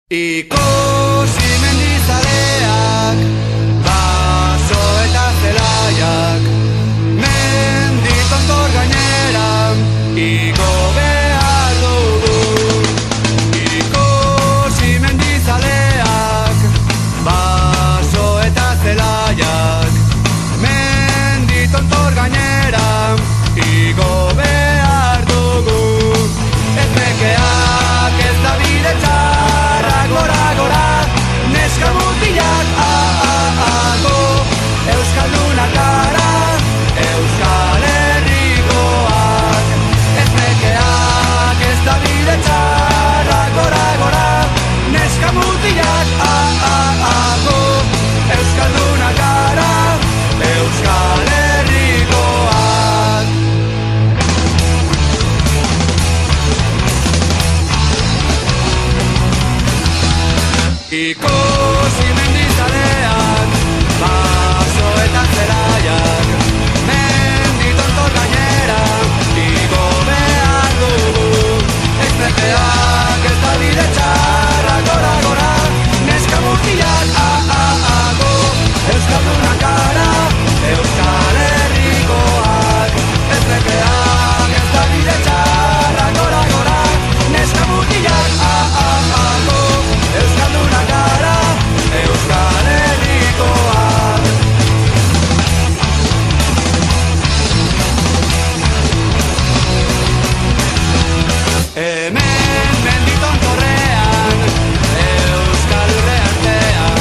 Ikusi mendizaleak, baso eta zelaiak, menditontor gaineran, igo behar dugu. Ikusi mendizaleak, baso eta zelaiak, menditontor gaineran, igo behar dugu. Ez nekeak ez da bide txarra, gora, gora, neska mutilak, go, euskaldunak gara, Euskal Herrikoak. Ez nekeak ez da bide txarra, gora, gora, neska mutilak, go, euskaldunak gara, Euskal Herrikoak. Ikusi mendizaleak, baso eta zelaiak, menditontor gainera, igo behar dugu. Ez nekeak ez da bide txarra, gora, gora, neska mutilak, go, euskaldunak gara, Euskal Herrikoak. Ez nekeak ez da bide txarra, gora, gora, neska mutilak, go, euskaldunak gara, Euskal Herrikoak. Hemen menditontorrean, Euskal Urreartean,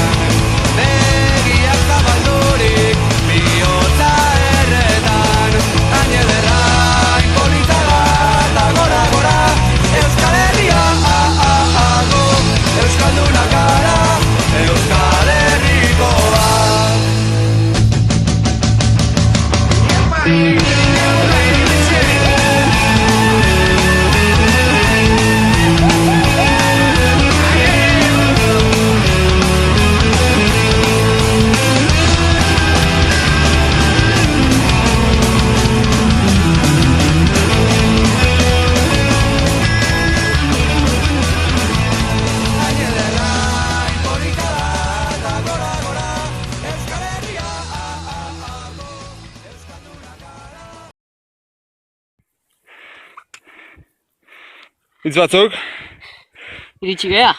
begiak zabaldurik, bihotza erretan, gainederra inpolita da, gora, gora, Euskal Herria, go, euskaldunak gara, Euskal Herrikoak. Hitz batzuk? Iritsi geha.